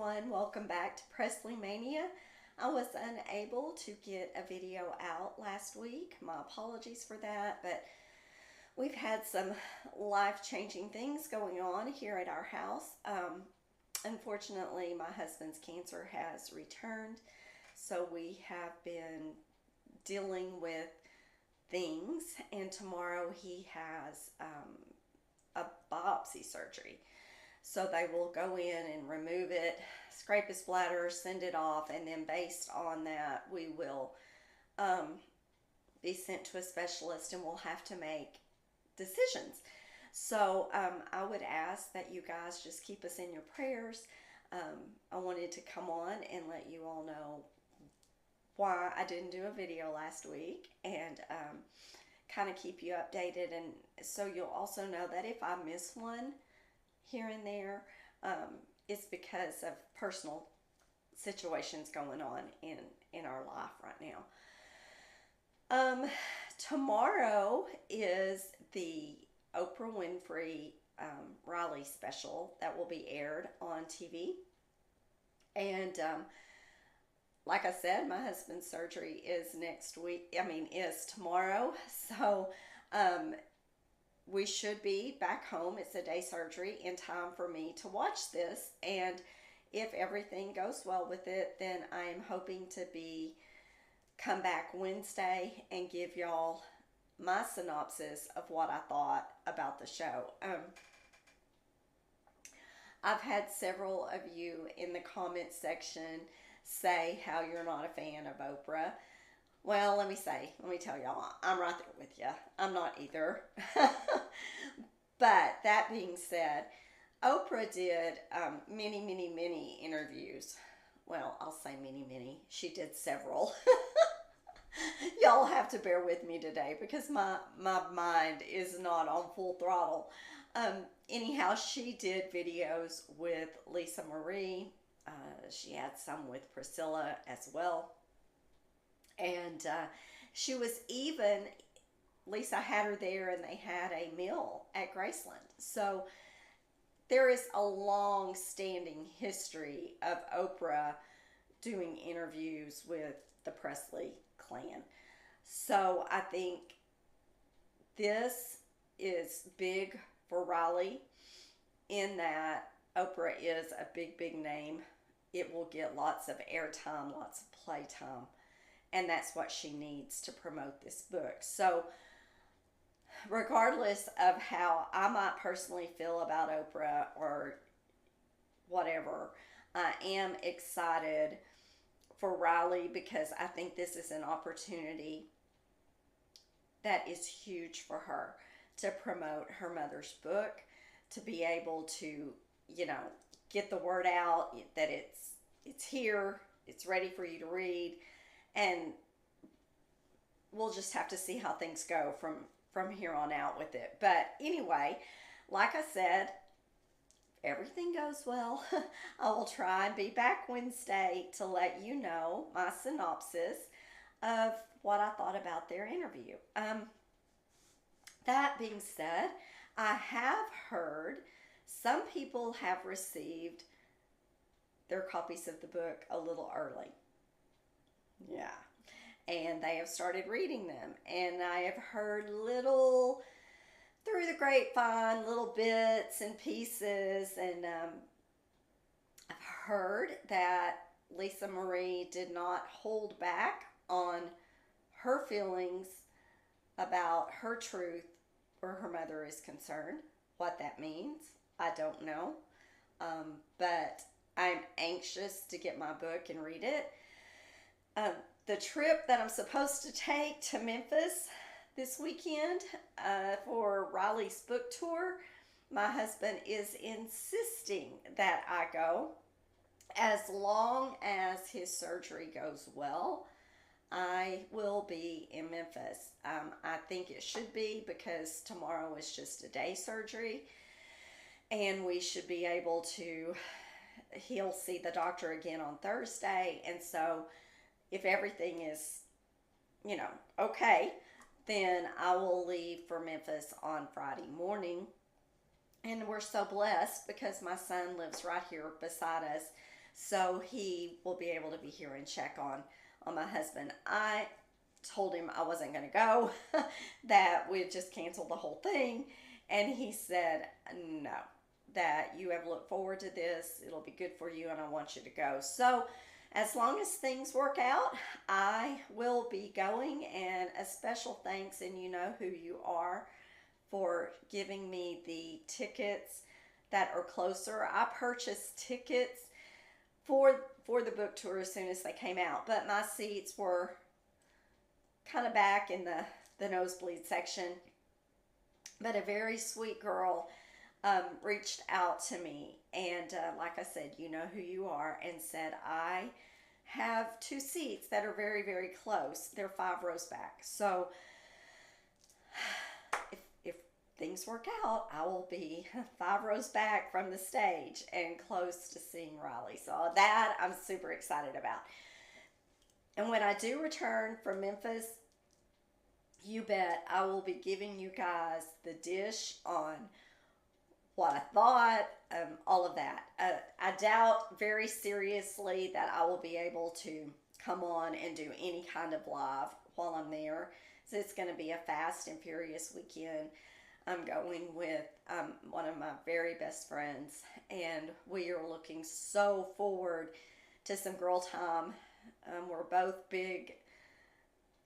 everyone, welcome back to Presley Mania. I was unable to get a video out last week. My apologies for that, but we've had some life-changing things going on here at our house. Unfortunately, my husband's cancer has returned, so we have been dealing with things, and tomorrow he has a biopsy surgery. So they will go in and remove it, scrape his bladder, send it off, and then based on that, we will be sent to a specialist and we'll have to make decisions. So I would ask that you guys just keep us in your prayers. I wanted to come on and let you all know why I didn't do a video last week and kind of keep you updated. And so you'll also know that if I miss one here and there, it's because of personal situations going on in our life right now. Tomorrow is the Oprah Winfrey Riley special that will be aired on TV. And like I said, my husband's surgery is is tomorrow. So we should be back home. It's a day surgery in time for me to watch this. And if everything goes well with it, then I am hoping to come back Wednesday and give y'all my synopsis of what I thought about the show. I've had several of you in the comment section say how you're not a fan of Oprah. Well, let me tell y'all, I'm right there with you. I'm not either. But that being said, Oprah did many interviews. Well, I'll say many. She did several. Y'all have to bear with me today because my mind is not on full throttle. Anyhow, she did videos with Lisa Marie. She had some with Priscilla as well. And Lisa had her there and they had a meal at Graceland. So there is a long-standing history of Oprah doing interviews with the Presley clan. So I think this is big for Riley in that Oprah is a big name. It will get lots of airtime, lots of playtime. And that's what she needs to promote this book. So regardless of how I might personally feel about Oprah or whatever, I am excited for Riley because I think this is an opportunity that is huge for her to promote her mother's book, to be able to, get the word out that it's here, it's ready for you to read. And we'll just have to see how things go from here on out with it. But anyway, like I said, everything goes well. I will try and be back Wednesday to let you know my synopsis of what I thought about their interview. That being said, I have heard some people have received their copies of the book a little early. Yeah. And they have started reading them. And I have heard through the grapevine, little bits and pieces. And I've heard that Lisa Marie did not hold back on her feelings about her truth where her mother is concerned. What that means, I don't know. But I'm anxious to get my book and read it. The trip that I'm supposed to take to Memphis this weekend for Riley's book tour, my husband is insisting that I go. As long as his surgery goes well, I will be in Memphis. I think it should be because tomorrow is just a day surgery and we should be able to, he'll see the doctor again on Thursday. And so if everything is, okay, then I will leave for Memphis on Friday morning. And we're so blessed because my son lives right here beside us. so he will be able to be here and check on my husband. I told him I wasn't going to go, that we had just canceled the whole thing, and he said, no, that you have looked forward to this, it'll be good for you, and I want you to go. So as long as things work out, I will be going, and a special thanks, and you know who you are, for giving me the tickets that are closer. I purchased tickets for the book tour as soon as they came out, but my seats were kind of back in the nosebleed section. But a very sweet girl reached out to me, and like I said, you know who you are, and said, I have 2 seats that are very, very close. They're 5 rows back. So if things work out, I will be 5 rows back from the stage and close to seeing Riley. So that I'm super excited about. And when I do return from Memphis, you bet I will be giving you guys the dish on what I thought, all of that. I doubt very seriously that I will be able to come on and do any kind of live while I'm there. So it's going to be a fast and furious weekend. I'm going with one of my very best friends, and we are looking so forward to some girl time. We're both big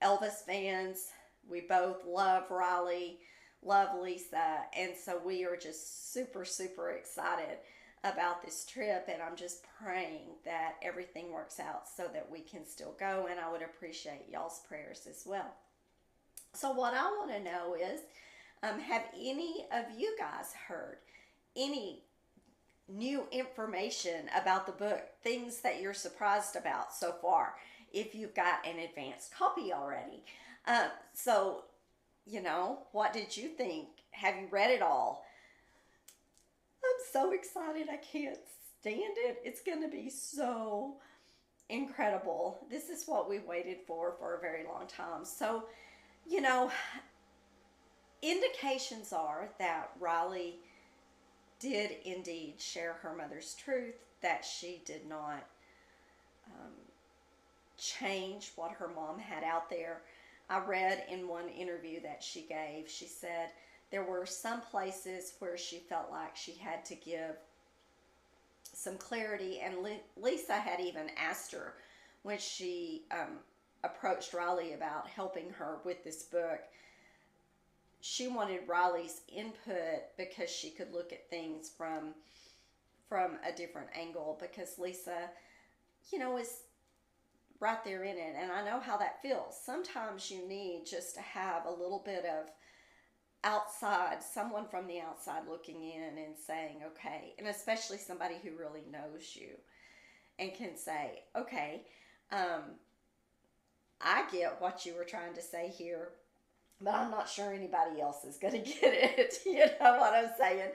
Elvis fans. We both love Riley, love Lisa, and so we are just super, super excited about this trip, and I'm just praying that everything works out so that we can still go, and I would appreciate y'all's prayers as well. So what I want to know is, have any of you guys heard any new information about the book, things that you're surprised about so far, if you've got an advanced copy already? So, you know, what did you think? Have you read it all? I'm so excited. I can't stand it. It's going to be so incredible. This is what we waited for a very long time. So, you know, indications are that Riley did indeed share her mother's truth, that she did not change what her mom had out there. I read in one interview that she gave, she said there were some places where she felt like she had to give some clarity, and Lisa had even asked her when she approached Riley about helping her with this book. She wanted Riley's input because she could look at things from a different angle, because Lisa, you know, is right there in it, and I know how that feels. Sometimes you need just to have a little bit of someone from the outside looking in and saying, okay, and especially somebody who really knows you and can say, okay, I get what you were trying to say here, but I'm not sure anybody else is going to get it. You know what I'm saying?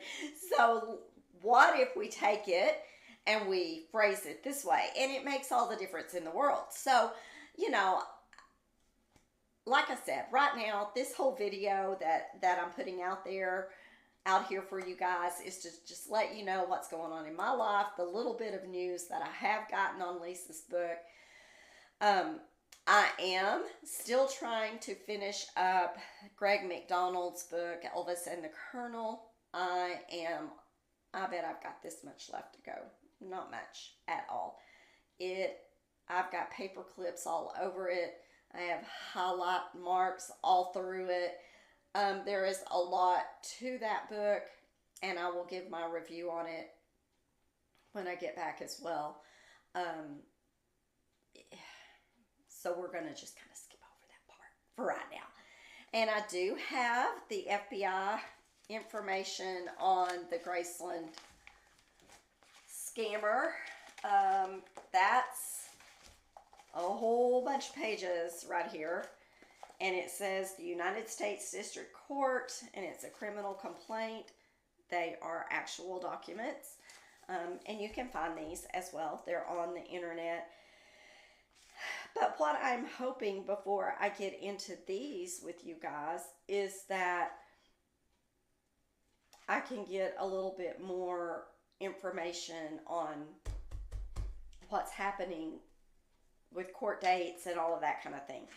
So what if we take it and we phrase it this way? And it makes all the difference in the world. So, you know, like I said, right now, this whole video that I'm putting out here for you guys is to just let you know what's going on in my life, the little bit of news that I have gotten on Lisa's book. I am still trying to finish up Greg McDonald's book, Elvis and the Colonel. I bet I've got this much left to go. Not much at all. I've got paper clips all over it. I have highlight marks all through it. There is a lot to that book, and I will give my review on it when I get back as well. So we're going to just kind of skip over that part for right now. And I do have the FBI information on the Graceland scammer. That's a whole bunch of pages right here. And it says the United States District Court, and it's a criminal complaint. They are actual documents. And you can find these as well. They're on the internet. But what I'm hoping before I get into these with you guys is that I can get a little bit more information on what's happening with court dates and all of that kind of thing.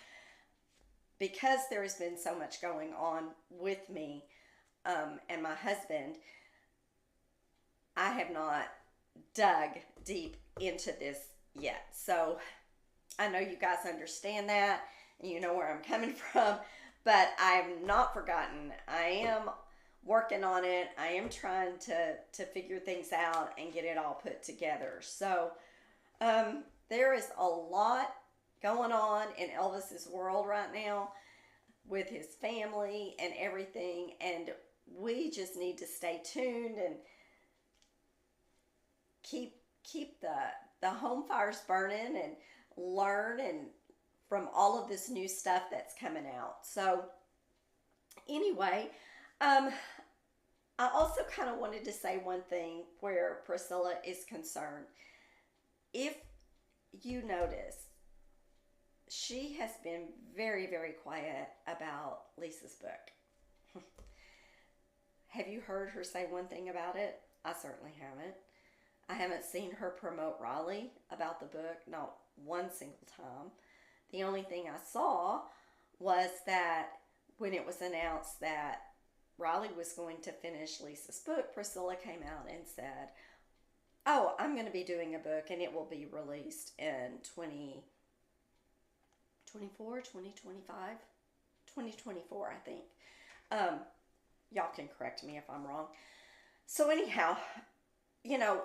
Because there has been so much going on with me and my husband, I have not dug deep into this yet. So I know you guys understand that and you know where I'm coming from, but I've not forgotten. I am working on it. I am trying to figure things out and get it all put together. So there is a lot going on in Elvis's world right now with his family and everything, and we just need to stay tuned and keep the home fires burning and learn and from all of this new stuff that's coming out. So anyway, I also kind of wanted to say one thing where Priscilla is concerned. If you notice, she has been very, very quiet about Lisa's book. Have you heard her say one thing about it? I certainly haven't. I haven't seen her promote Riley about the book, not one single time. The only thing I saw was that when it was announced that Riley was going to finish Lisa's book, Priscilla came out and said, "Oh, I'm going to be doing a book and it will be released in 2024, 2025, 2024, I think." Y'all can correct me if I'm wrong. So anyhow, you know,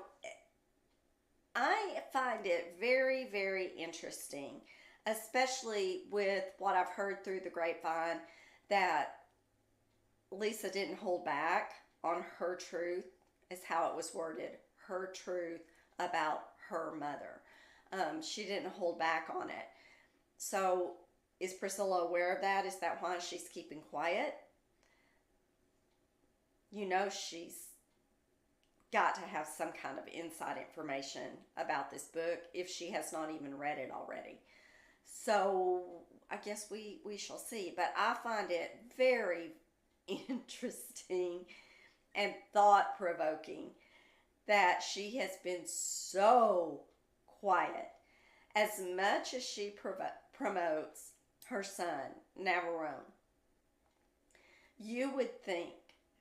I find it very, very interesting, especially with what I've heard through the grapevine, that Lisa didn't hold back on her truth, is how it was worded, her truth about her mother. She didn't hold back on it. So is Priscilla aware of that? Is that why she's keeping quiet? You know, she's got to have some kind of inside information about this book if she has not even read it already. So I guess we shall see. But I find it very interesting and thought-provoking that she has been so quiet. As much as she promotes her son, Navarone, you would think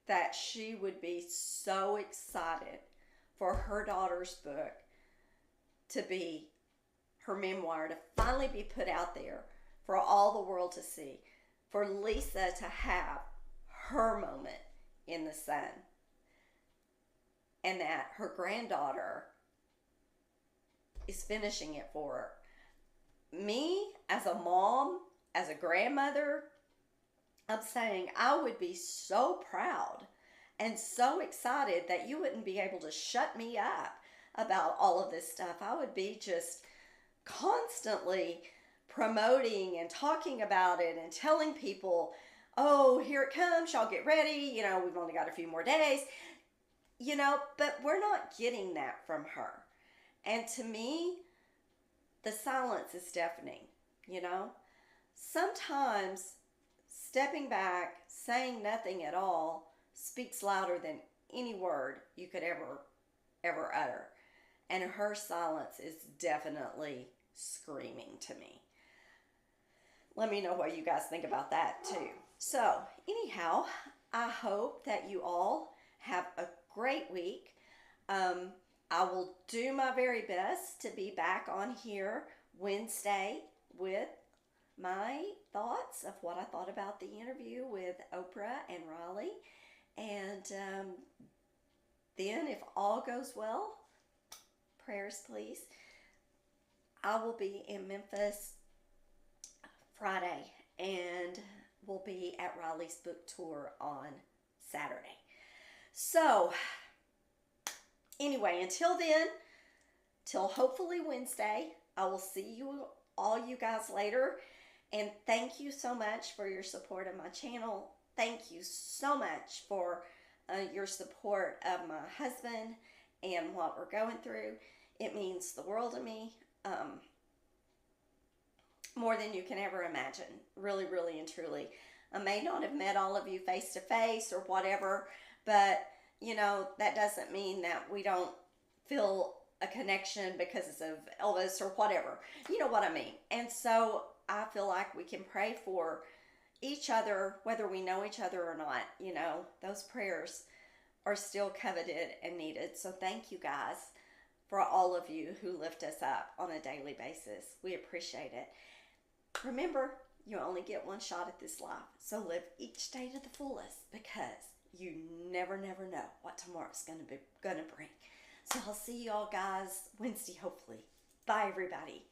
that she would be so excited for her daughter's book to be, her memoir, to finally be put out there for all the world to see, for Lisa to have her moment in the sun, and that her granddaughter is finishing it for her. Me, as a mom, as a grandmother, I'm saying I would be so proud and so excited that you wouldn't be able to shut me up about all of this stuff. I would be just constantly promoting and talking about it and telling people, "Oh, here it comes, y'all get ready, you know, we've only got a few more days." You know, but we're not getting that from her. And to me, the silence is deafening, you know. Sometimes stepping back, saying nothing at all, speaks louder than any word you could ever utter. And her silence is definitely screaming to me. Let me know what you guys think about that too. So, anyhow, I hope that you all have a great week. I will do my very best to be back on here Wednesday with my thoughts of what I thought about the interview with Oprah and Raleigh. And then, if all goes well, prayers please, I will be in Memphis Friday and will be at Raleigh's book tour on Saturday. So, anyway, until then, till hopefully Wednesday, I will see you all you guys later. And thank you so much for your support of my channel. Thank you so much for your support of my husband and what we're going through. It means the world to me. More than you can ever imagine. Really, really and truly. I may not have met all of you face to face or whatever, but you know, that doesn't mean that we don't feel a connection because of Elvis or whatever. You know what I mean? And so I feel like we can pray for each other, whether we know each other or not. You know, those prayers are still coveted and needed. So thank you guys for all of you who lift us up on a daily basis. We appreciate it. Remember, you only get one shot at this life. So live each day to the fullest, because you never know what tomorrow's gonna bring. So I'll see y'all guys Wednesday, hopefully. Bye, everybody.